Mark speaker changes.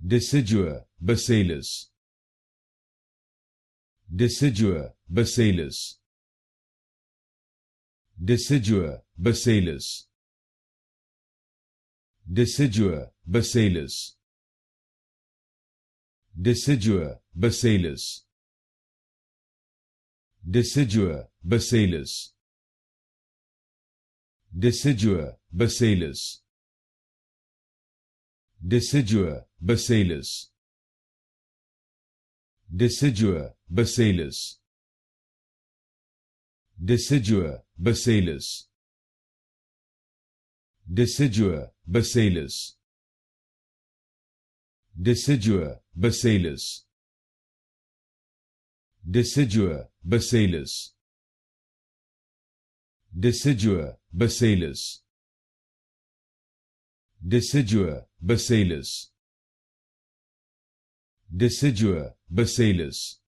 Speaker 1: Decidua Basalis. Decidua Basalis. Decidua Basalis. Decidua Basalis. Decidua Basalis. Decidua Basalis. Decidua Basalis. Decidua Basalis. Decidua Basalis. Decidua Basalis. Decidua Basalis. Decidua Basalis. Decidua Basalis. Decidua Basalis. Decidua Basalis. Decidua Basalis.